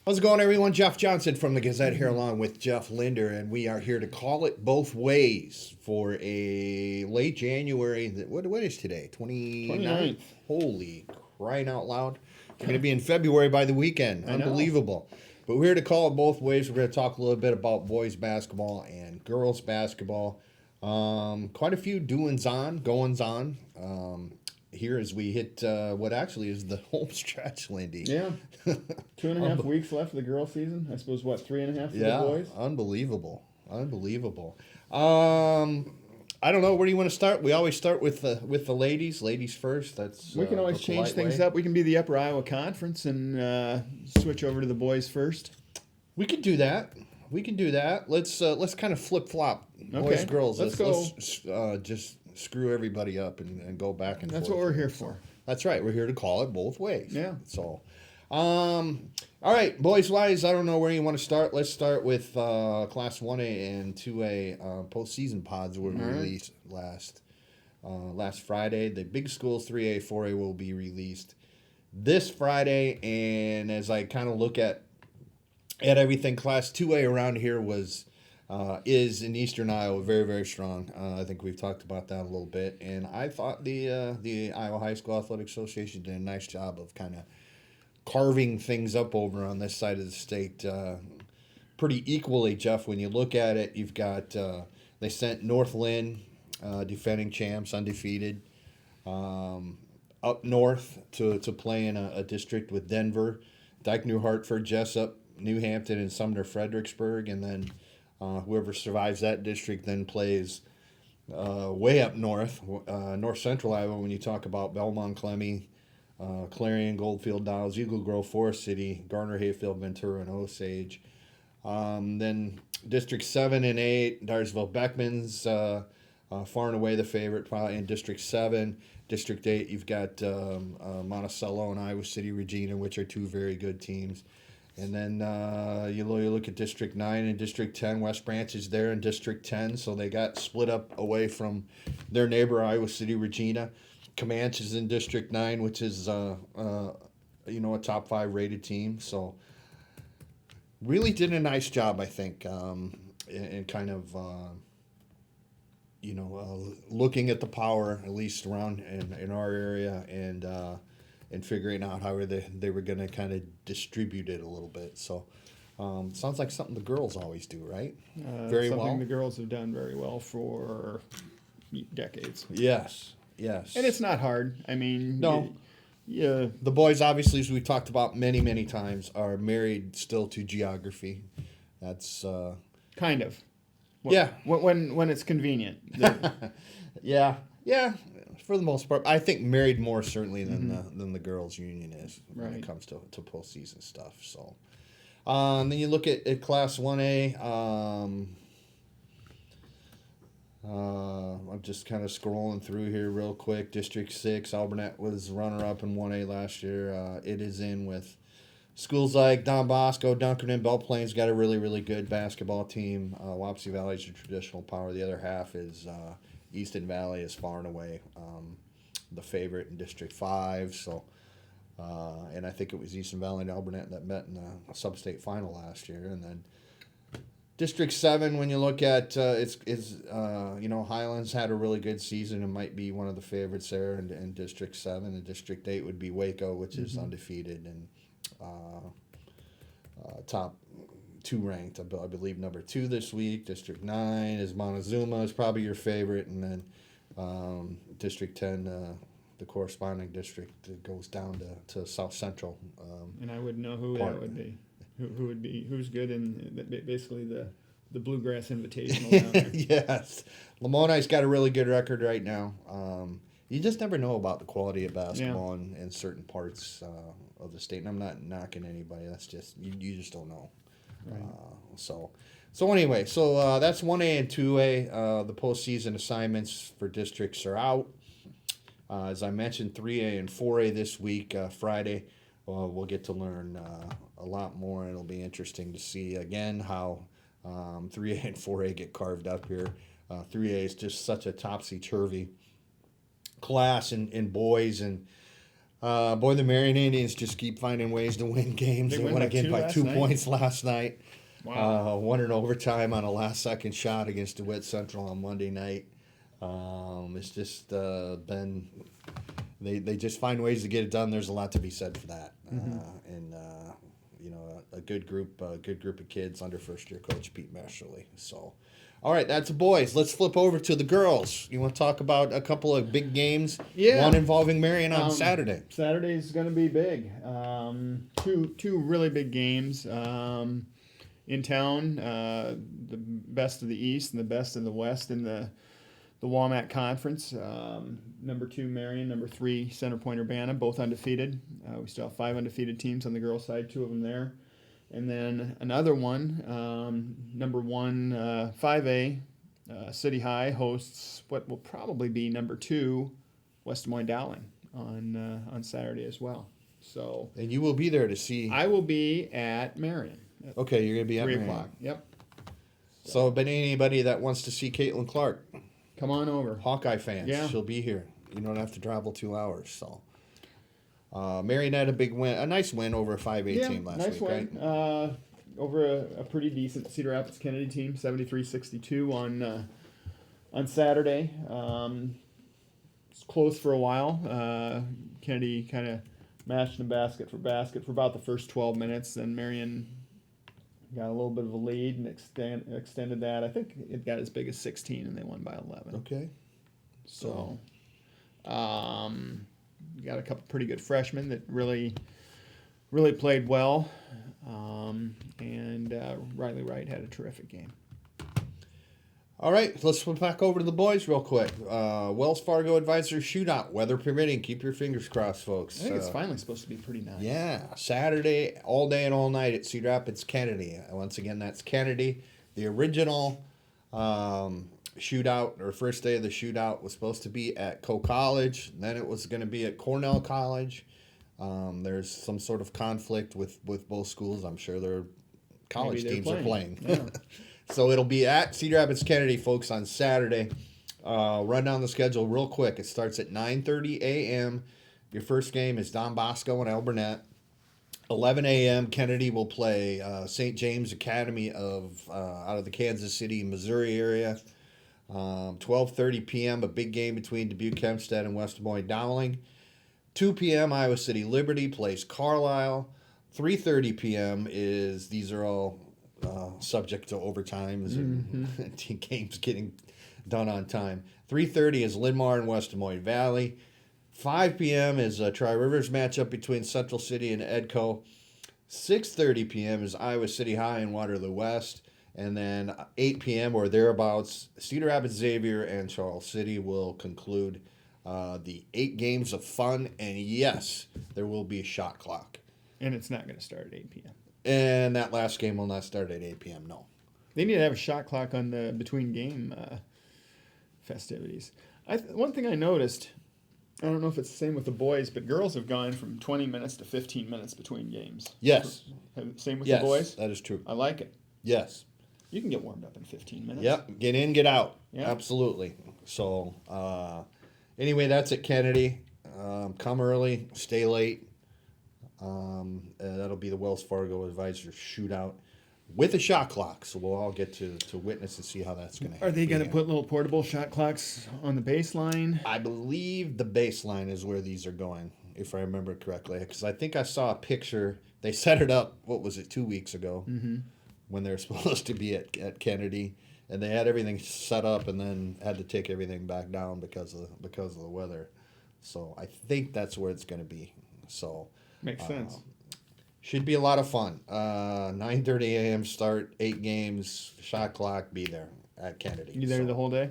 How's it going, everyone? Jeff Johnson from the Gazette here along with Jeff Linder, and we are here to call it both ways for a late January. What is today? 29th? Holy crying out loud. We're going to be in February by the weekend. Unbelievable. But we're here to call it both ways. We're going to talk a little bit about boys basketball and girls basketball. Quite a few goings on. Here as we hit what actually is the home stretch, Lindy. Yeah. 2.5 weeks left of the girls' season. I suppose, 3.5 for the boys? Unbelievable. I don't know. Where do you want to start? We always start with the ladies. Ladies first. We can always change things up. We can be the Upper Iowa Conference and switch over to the boys first. We could do that. Let's kind of flip-flop. Boys, girls. Let's go. Let's just screw everybody up and go back and forth. That's what we're here for. That's right. We're here to call it both ways. Yeah. That's all. All right, boys-wise, I don't know where you want to start. Let's start with Class 1A and 2A postseason pods were released last Friday. The big schools, 3A, 4A, will be released this Friday. And as I kind of look at everything, Class 2A around here is in Eastern Iowa very, very strong. I think we've talked about that a little bit. And I thought the Iowa High School Athletic Association did a nice job of kind of carving things up over on this side of the state pretty equally, Jeff. When you look at it, you've got they sent North Linn, defending champs, undefeated, up north to play in a district with Denver, Dyke, New Hartford, Jessup, New Hampton, and Sumner, Fredericksburg, and then whoever survives that district then plays way up north, north central Iowa. When you talk about Belmont, Clemmy, Clarion, Goldfield, Dowles, Eagle Grove, Forest City, Garner, Hayfield, Ventura, and Osage. Then District 7 and 8, Dyersville, Beckman's far and away the favorite, probably in District 7. District 8, you've got Monticello and Iowa City, Regina, which are two very good teams. And then you look at District 9 and District 10. West Branch is there in District 10, so they got split up away from their neighbor, Iowa City, Regina. Comanche is in District 9, which is a top 5 rated team. So really did a nice job, I think, in kind of looking at the power, at least around in our area, and figuring out how they were going to kind of distribute it a little bit. So sounds like something the girls always do, right? Very well. Something the girls have done very well for decades. Yes. And it's not hard. I mean, no. Yeah. The boys, obviously, as we've talked about many, many times, are married still to geography. That's kind of. Yeah. When it's convenient. Yeah. For the most part, I think married more certainly than the girls' union is when it comes to postseason stuff. So, then you look at Class 1A. I'm just kind of scrolling through here real quick. District 6, Alburnett was runner-up in 1A last year. It is in with schools like Don Bosco, Dunkerton, Belle Plains got a really, really good basketball team. Wapsie Valley is a traditional power. The other half is Easton Valley is far and away the favorite in District 5. So, and I think it was Easton Valley and Alburnett that met in the substate final last year. And then District 7, when you look at Highlands had a really good season and might be one of the favorites there in District 7. And District 8 would be Waco, which is undefeated and top 2 ranked, I believe number 2 this week. District 9 is Montezuma is probably your favorite. And then District 10, the corresponding district, goes down to South Central. And I wouldn't know who that would be. Who's good in basically the Bluegrass Invitational down there. Yes. Lamoni's got a really good record right now. You just never know about the quality of basketball in certain parts of the state. And I'm not knocking anybody. That's just, you just don't know. Right. So anyway, that's 1A and 2A. The postseason assignments for districts are out. As I mentioned, 3A and 4A this week, Friday. We'll get to learn a lot more, and it'll be interesting to see, again, how 3A and 4A get carved up here. 3A is just such a topsy-turvy class in boys, and Boy, the Marion Indians just keep finding ways to win games. They won again by 2 points last night. Wow. Won in overtime on a last-second shot against DeWitt Central on Monday night. It's just been they just find ways to get it done. There's a lot to be said for that. And a good group of kids under first-year coach Pete Messerly. So, all right, that's the boys. Let's flip over to the girls. You want to talk about a couple of big games? Yeah. One involving Marion on Saturday. Saturday's going to be big. Two really big games in town. The best of the East and the best of the West in the Walmart Conference. Number 2 Marion, number 3 Center Point-Urbana, both undefeated. We still have 5 undefeated teams on the girls' side, 2 of them there. And then another one, number 1 5A, City High hosts what will probably be number 2 West Des Moines Dowling on Saturday as well. So. And you will be there to see. I will be at Marion. Okay, you're going to be at 3 Marion. o'clock. Yep. So, but anybody that wants to see Caitlin Clark, come on over. Hawkeye fans, she'll be here. You don't have to travel 2 hours. So, Marion had a nice win over a 5A team last week, win. right? Over a pretty decent Cedar Rapids Kennedy team, 73-62 on Saturday. It's close for a while. Kennedy kind of mashed them basket for about the first 12 minutes. Then Marion got a little bit of a lead and extended that. I think it got as big as 16, and they won by 11. Okay. So, got a couple pretty good freshmen that really played well. And Riley Wright had a terrific game. All right, let's flip back over to the boys real quick. Wells Fargo Advisors Shootout, weather permitting. Keep your fingers crossed, folks. I think it's finally supposed to be pretty nice. Yeah, Saturday, all day and all night at Cedar Rapids Kennedy. Once again, that's Kennedy. The original shootout, or first day of the shootout, was supposed to be at Coe College. Then it was going to be at Cornell College. There's some sort of conflict with both schools. I'm sure their college teams are playing. Yeah. So it'll be at Cedar Rapids Kennedy, folks, on Saturday. Run down the schedule real quick. It starts at 9:30 a.m. Your first game is Don Bosco and Alburnett. 11 a.m. Kennedy will play St. James Academy out of the Kansas City, Missouri area. 12:30 p.m. a big game between Dubuque Hempstead and West Des Moines Dowling. 2 p.m. Iowa City Liberty plays Carlisle. 3:30 p.m. these are all subject to overtimes and games getting done on time. 3:30 is Linn-Mar and West Des Moines Valley. 5 p.m. is a Tri-Rivers matchup between Central City and Edco. 6:30 p.m. is Iowa City High and Waterloo West. And then 8 p.m. or thereabouts, Cedar Rapids Xavier and Charles City will conclude the 8 games of fun. And yes, there will be a shot clock. And it's not going to start at 8 p.m. And that last game will not start at 8 p.m., no. They need to have a shot clock on the between game festivities. One thing I noticed, I don't know if it's the same with the boys, but girls have gone from 20 minutes to 15 minutes between games. Yes. Same with the boys? Yes, that is true. I like it. Yes. You can get warmed up in 15 minutes. Yep, get in, get out. Yeah. Absolutely. So, anyway, that's at Kennedy. Come early, stay late. That'll be the Wells Fargo Advisors Shootout with a shot clock. So we'll all get to witness and see how that's going to happen. Are they going to put little portable shot clocks on the baseline? I believe the baseline is where these are going, if I remember correctly. Because I think I saw a picture. They set it up, 2 weeks ago, when they were supposed to be at Kennedy. And they had everything set up and then had to take everything back down because of the weather. So I think that's where it's going to be. So makes sense. Should be a lot of fun. 9:30 a.m. start, 8 games, shot clock, be there at Kennedy. You there the whole day?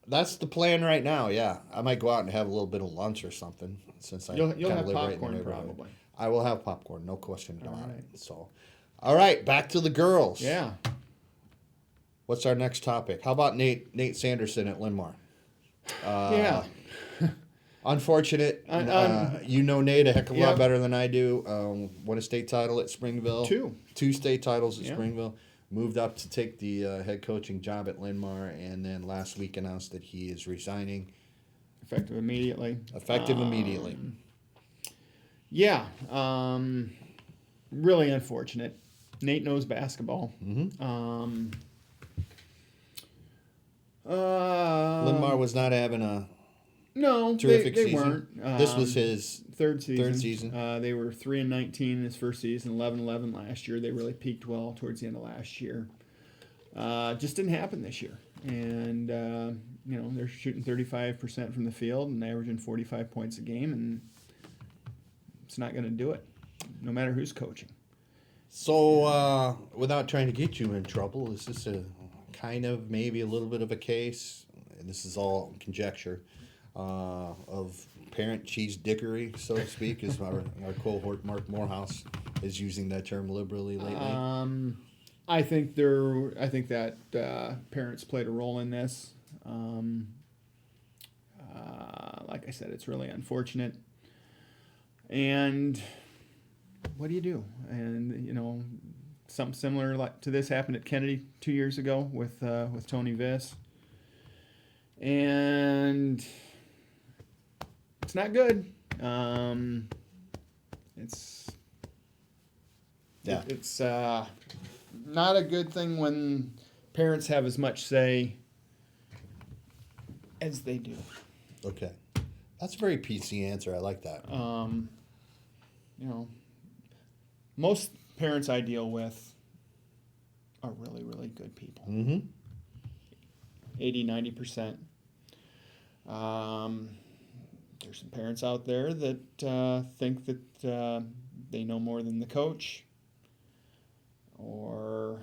That's the plan right now, yeah. I might go out and have a little bit of lunch or something since I You'll kind have of live popcorn right in the neighborhood. probably. I will have popcorn, no question about All right. it. So, all right, back to the girls. Yeah. What's our next topic? How about Nate Sanderson at Linn-Mar? Yeah. Unfortunate. You know Nate a heck of a lot better than I do. Won a state title at Springville. 2 state titles at Springville. Moved up to take the head coaching job at Linn-Mar, and then last week announced that he is resigning. Effective immediately. Effective immediately. Yeah, really unfortunate. Nate knows basketball. Linn-Mar was not having a No, terrific they season. weren't. This was his third season. third season. They were 3-19 in his first season, 11-11 last year. They really peaked well towards the end of last year. Just didn't happen this year. And, they're shooting 35% from the field and averaging 45 points a game, and it's not going to do it, no matter who's coaching. So, without trying to get you in trouble, is this a kind of maybe a little bit of a case, and this is all conjecture, of parent cheese dickery, so to speak, as our cohort Mark Morehouse is using that term liberally lately? I think that parents played a role in this. Like I said, it's really unfortunate. And what do you do? And something similar to this happened at Kennedy 2 years ago with Tony Viss, and it's not good. It's not a good thing when parents have as much say as they do. Okay. That's a very PC answer. I like that. Most parents I deal with are really, really good people. 80-90%. There's some parents out there that think that they know more than the coach, or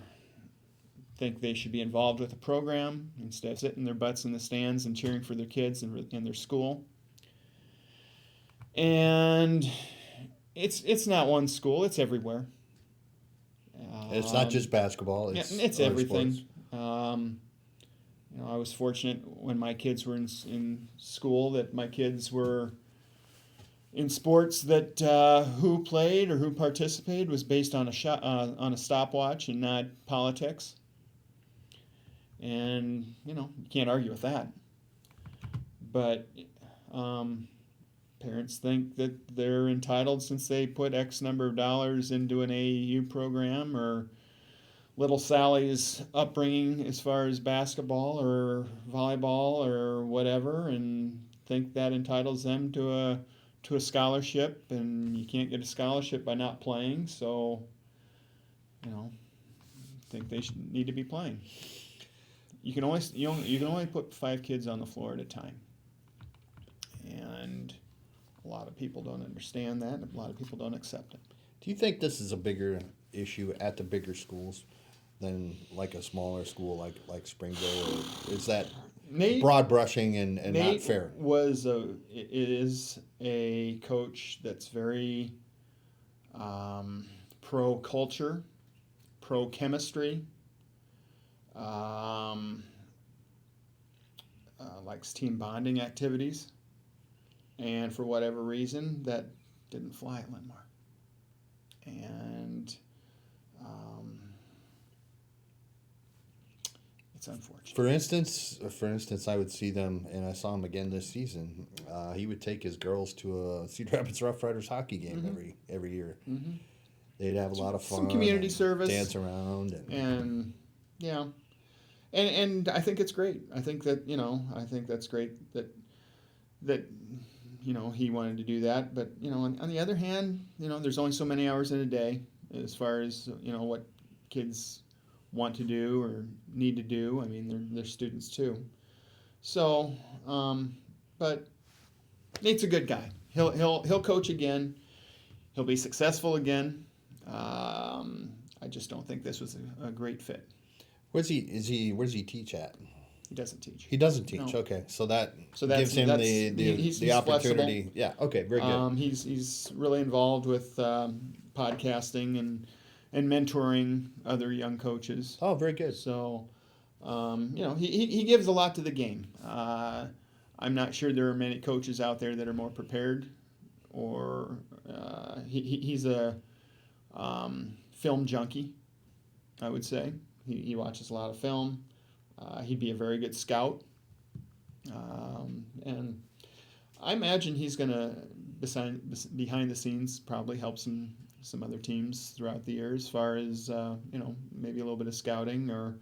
think they should be involved with the program instead of sitting their butts in the stands and cheering for their kids in their school. And it's not one school; it's everywhere. It's not just basketball. It's everything. I was fortunate when my kids were in school that my kids were in sports that who played or who participated was based on a stopwatch and not politics. And you can't argue with that. But parents think that they're entitled since they put X number of dollars into an AAU program, or little Sally's upbringing as far as basketball or volleyball or whatever, and think that entitles them to a scholarship, and you can't get a scholarship by not playing, so think they need to be playing. You can only put 5 kids on the floor at a time, and a lot of people don't understand that, and a lot of people don't accept it. Do you think this is a bigger issue at the bigger schools than like a smaller school like Springville, or is that broad brushing and not fair? Is a coach that's very pro culture, pro chemistry, likes team bonding activities, and for whatever reason that didn't fly at Linn-Mar. And it's unfortunate. For instance, I would see them, and I saw him again this season. He would take his girls to a Cedar Rapids Rough Riders hockey game every year. They'd have a lot of fun, some community service, dance around, and yeah, and I think it's great. I think that's great that he wanted to do that. But on the other hand, there's only so many hours in a day as far as what kids want to do or need to do. I mean, they're students too. So, but Nate's a good guy. He'll coach again. He'll be successful again. I just don't think this was a great fit. Where does he teach at? He doesn't teach. He doesn't teach. No. Okay, so that gives him the opportunity. Flexible. Yeah. Okay. Very good. He's really involved with podcasting and mentoring other young coaches. Oh, very good. So, he gives a lot to the game. I'm not sure there are many coaches out there that are more prepared, or he's a film junkie, I would say. He watches a lot of film. He'd be a very good scout. And I imagine he's going to behind the scenes probably helps some other teams throughout the year as far as maybe a little bit of scouting or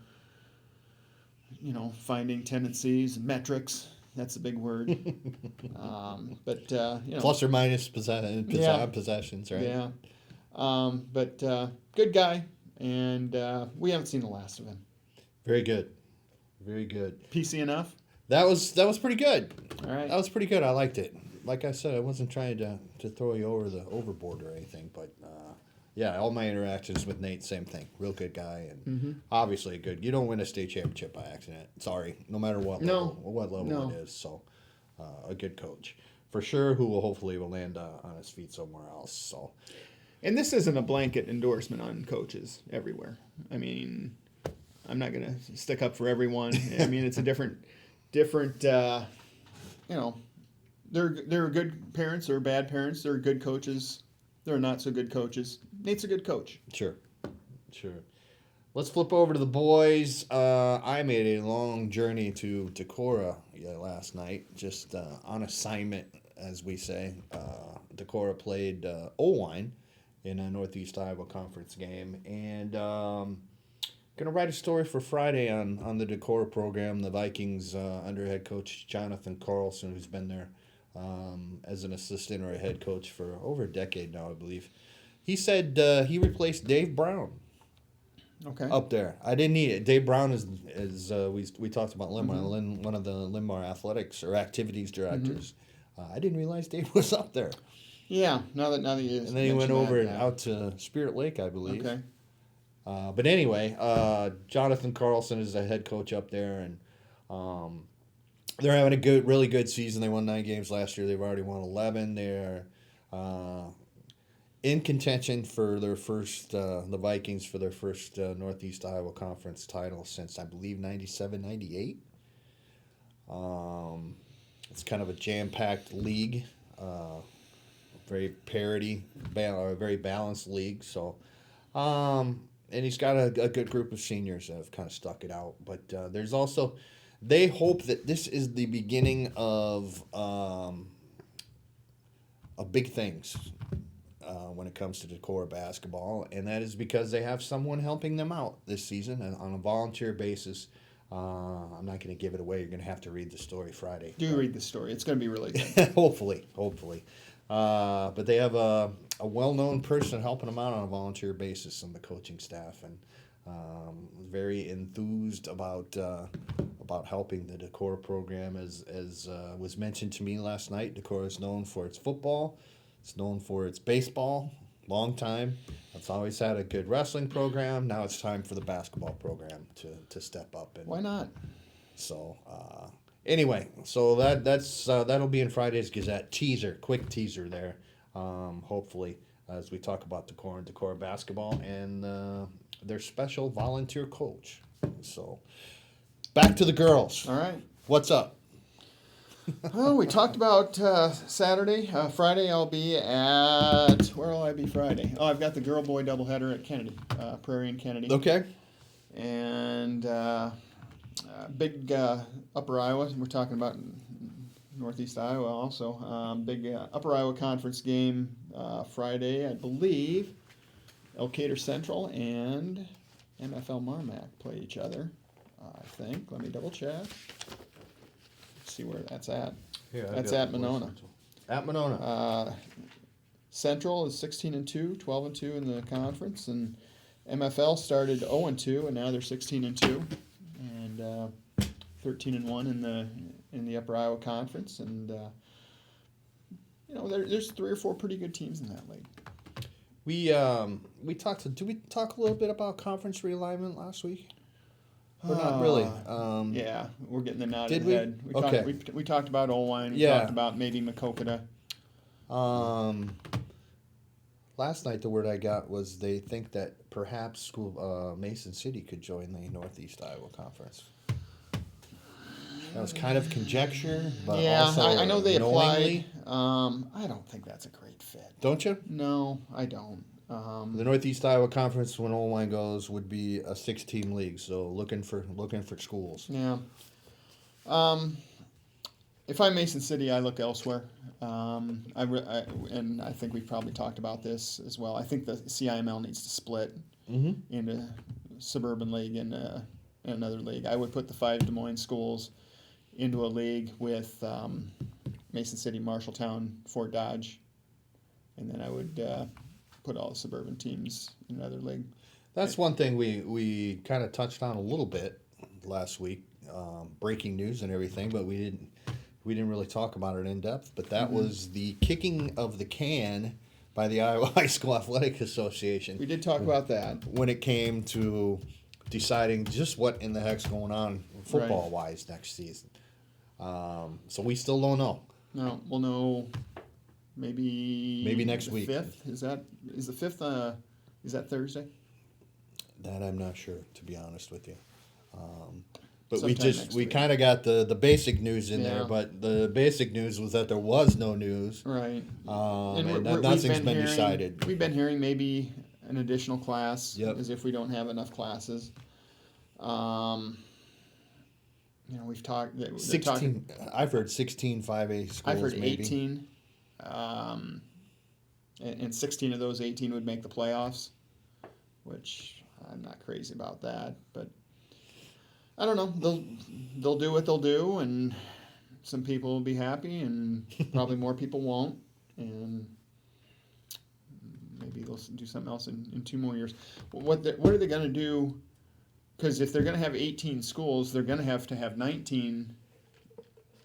finding tendencies, metrics. That's a big word. Plus or minus possessions, right? Yeah. But good guy, and we haven't seen the last of him. Very good. Very good. PC enough? That was pretty good. All right. That was pretty good. I liked it. Like I said, I wasn't trying to throw you over the overboard or anything, but all my interactions with Nate, same thing. Real good guy, and obviously a good. You don't win a state championship by accident. Sorry, no matter what level it is. So, a good coach for sure, who will land on his feet somewhere else. So, and this isn't a blanket endorsement on coaches everywhere. I mean, I'm not gonna stick up for everyone. I mean, it's a different. There are good parents, there are bad parents, there are good coaches, there are not so good coaches. Nate's a good coach. Sure. Let's flip over to the boys. I made a long journey to Decorah last night, just on assignment, as we say. Decorah played Owine in a Northeast Iowa Conference game, and going to write a story for Friday on the Decorah program. The Vikings under head coach Jonathan Carlson, who's been there as an assistant or a head coach for over a decade now, I believe. He said he replaced Dave Brown. Okay. Up there. I didn't need it. Dave Brown is we talked about Linn-Mar, one of the Linn-Mar athletics or activities directors. I didn't realize Dave was up there. Yeah. Now that you and then he went over out to Spirit Lake, I believe. Okay. But anyway, Jonathan Carlson is the head coach up there, and they're having a really good season. They won 9 games last year. They've already won 11. They're in contention for their first, the Vikings for their first Northeast Iowa Conference title since, I believe, 97, 98. It's kind of a jam-packed league, very very balanced league. So, and he's got a good group of seniors that have kind of stuck it out. But there's also, they hope that this is the beginning of big things when it comes to Decorah basketball. And that is because they have someone helping them out this season on a volunteer basis. I'm not going to give it away. You're going to have to read the story Friday. Read the story. It's going to be really good. Hopefully. But they have a well-known person helping them out on a volunteer basis on the coaching staff, and very enthused about helping the Decorah program. As was mentioned to me last night, Decorah is known for its football. It's known for its baseball. Long time. It's always had a good wrestling program. Now it's time for the basketball program to step up. And why not? So. Anyway, so that'll be in Friday's Gazette. Quick teaser there. Hopefully, as we talk about Decorah basketball and their special volunteer coach. So, back to the girls. All right. What's up? Well, we talked about Saturday. Friday, I'll be at... Where will I be Friday? Oh, I've got the girl-boy doubleheader at Kennedy, Prairie and Kennedy. Okay. And big Upper Iowa. We're talking about Northeast Iowa also. Big Upper Iowa Conference game Friday, I believe. Elkader Central and MFL Marmac play each other, I think. Let me double check. See where that's at. That's at Monona. At Monona. Central is 16-2, 12-2 in the conference, and MFL started 0-2, and now they're 16-2, and 13-1 in the Upper Iowa Conference, and there's 3 or 4 pretty good teams in that league. We talked. Did we talk a little bit about conference realignment last week? Or not really. Yeah, we're getting the nod did in the head. We talked about Owine. We talked about maybe Makokata. Last night the word I got was they think that perhaps Mason City could join the Northeast Iowa Conference. That was kind of conjecture, but also I know they knowingly. applied. I don't think that's a great fit. Don't you? No, I don't. The Northeast Iowa Conference, when Owine goes, would be a 6-team league. So looking for schools. Yeah. If I'm Mason City, I look elsewhere. And I think we've probably talked about this as well. I think the CIML needs to split into suburban league and another league. I would put the 5 Des Moines schools into a league with Mason City, Marshalltown, Fort Dodge, and then I would put all the suburban teams in another league. That's one thing we kind of touched on a little bit last week, breaking news and everything, but we didn't really talk about it in depth. But that was the kicking of the can by the Iowa High School Athletic Association. We did talk about that when it came to deciding just what in the heck's going on football-wise next season. So we still don't know. No, we'll know maybe next week. 5th? Is the 5th? Is that Thursday? That I'm not sure, to be honest with you. But Sometime we kind of got the basic news in there, but the basic news was that there was no news. Right. And nothing's been decided. We've been hearing maybe an additional class, Yep. as if we don't have enough classes. We've talked. 16. I've heard 16 5A schools. I've heard maybe. 18. And 16 of those 18 would make the playoffs, which I'm not crazy about that, but I don't know. They'll do what they'll do, and some people will be happy, and probably more people won't, and maybe they'll do something else in 2 more years. What are they going to do? Because if they're going to have 18 schools, they're going to have 19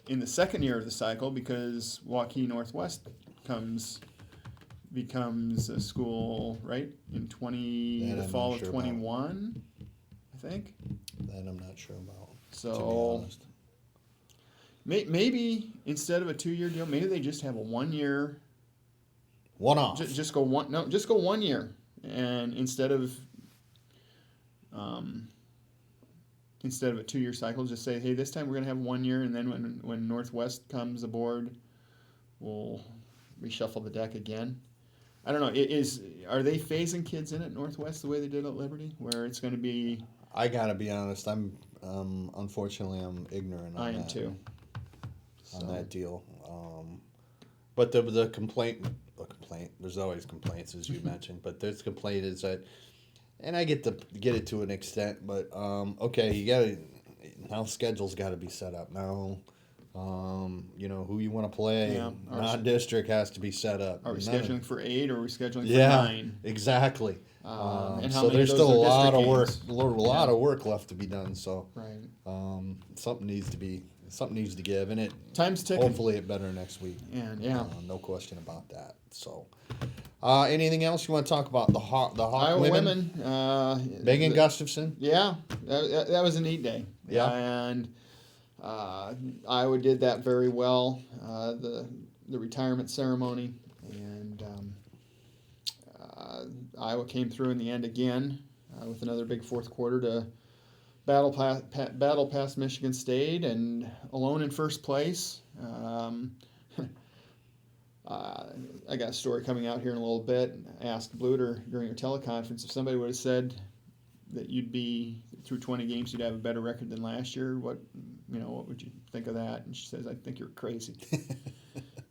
in the second year of the cycle, because Waukee Northwest becomes a school, right, in the fall of 21, I think. That I'm not sure about. So to be honest. Maybe instead of a 2-year deal, maybe they just have a 1-year. One off. Just go 1 year, and instead of a 2-year cycle, just say, hey, this time we're going to have 1 year, and then when Northwest comes aboard, we'll reshuffle the deck again. I don't know. Are they phasing kids in at Northwest the way they did at Liberty, where it's going to be? I gotta be honest. Unfortunately I'm ignorant. I am too. On that deal. But the complaint. There's always complaints, as you mentioned. But there's complaint is that, and I get it to an extent. But okay, you gotta now. Schedule's got to be set up now. Who you want to play. Yeah. Non-district has to be set up. Are we scheduling for 8 or are we scheduling for 9? Exactly. And how so many there's of those still a are lot of district work, games? a lot of work left to be done. So Right. something needs to give, and it Time's ticking. hopefully it better next week. And no question about that. So, anything else you want to talk about? The Hawk Iowa women. Megan Gustafson. Yeah, that was a neat day. Yeah. And Iowa did that very well. The retirement ceremony, and Iowa came through in the end again with another big fourth quarter to battle past Michigan State, and alone in first place. I got a story coming out here in a little bit. I asked Bluter during a teleconference if somebody would have said that you'd be through 20 games, you'd have a better record than last year. What would you think of that? And she says, I think you're crazy.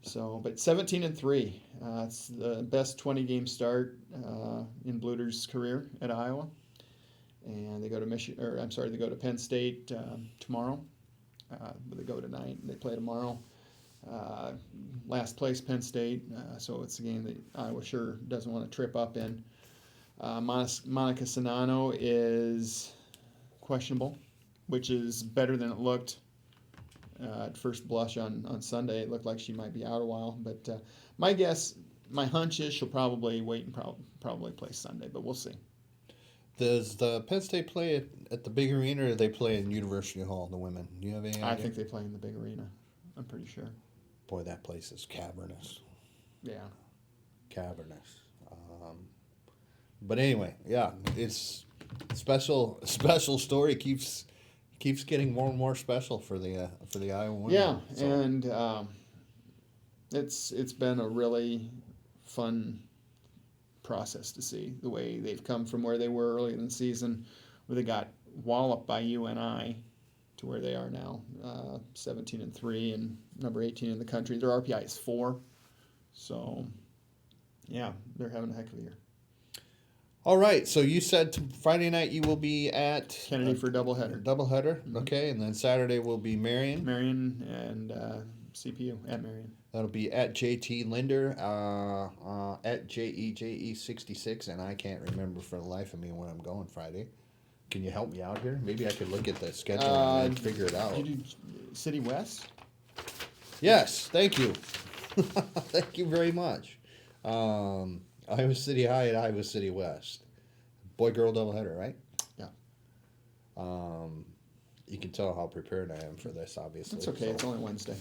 So, but 17-3, it's the best 20-game start in Bluter's career at Iowa. And they go to they go to Penn State tomorrow. But they go tonight. They play tomorrow. Last place Penn State, so it's a game that Iowa sure doesn't want to trip up in. Monica Sonano is questionable, which is better than it looked at first blush on Sunday. It looked like she might be out a while, but my hunch is she'll probably wait and probably play Sunday, but we'll see. Does the Penn State play at the big arena, or do they play in University Hall, the women? Do you have any idea? I think they play in the big arena. I'm pretty sure. Boy, that place is cavernous. Yeah. Cavernous. But anyway, yeah, it's special story keeps getting more and more special for the Iowa women. Yeah, so. And it's been a really fun process to see the way they've come from where they were early in the season, where they got walloped by UNI to where they are now, 17-3 and number 18 in the country. Their RPI is 4, so yeah, they're having a heck of a year. All right, so you said Friday night you will be at Kennedy for doubleheader. Doubleheader, okay, and then Saturday will be Marion. Marion and CPU at Marion. That'll be at JT Linder, at JEJE66, and I can't remember for the life of me when I'm going Friday. Can you help me out here? Maybe I could look at the schedule and figure it out. Did you do City West? Yes, thank you. Thank you very much. Iowa City High at Iowa City West. Boy-girl doubleheader, right? Yeah. You can tell how prepared I am for this, obviously. It's okay. So. It's only Wednesday.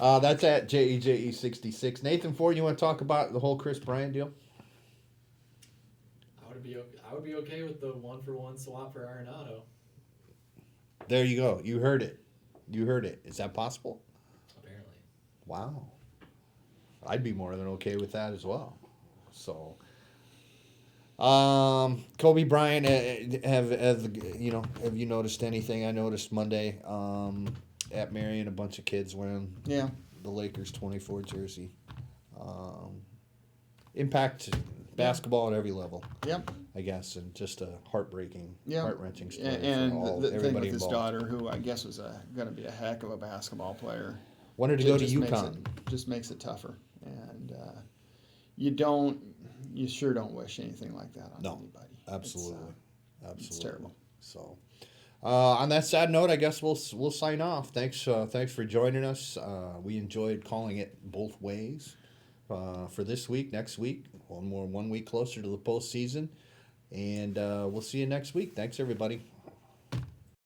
That's at JEJE66. Nathan Ford, you want to talk about the whole Chris Bryant deal? I would be okay with the 1-for-1 swap for Arenado. There you go. You heard it. Is that possible? Apparently. Wow. I'd be more than okay with that as well. So, Kobe Bryant, have you noticed anything? I noticed Monday at Marion, a bunch of kids wearing the Lakers 24 jersey. Impact basketball at every level. Yep. I guess, and just a heartbreaking, heart-wrenching story and for the thing with everybody his involved. daughter, who I guess was going to be a heck of a basketball player, Wanted to go to just UConn. Just makes it tougher, and you sure don't wish anything like that on anybody. Absolutely. It's terrible. So, on that sad note, I guess we'll sign off. Thanks for joining us. We enjoyed calling it both ways for this week. Next week, 1 week closer to the postseason, and we'll see you next week. Thanks, everybody.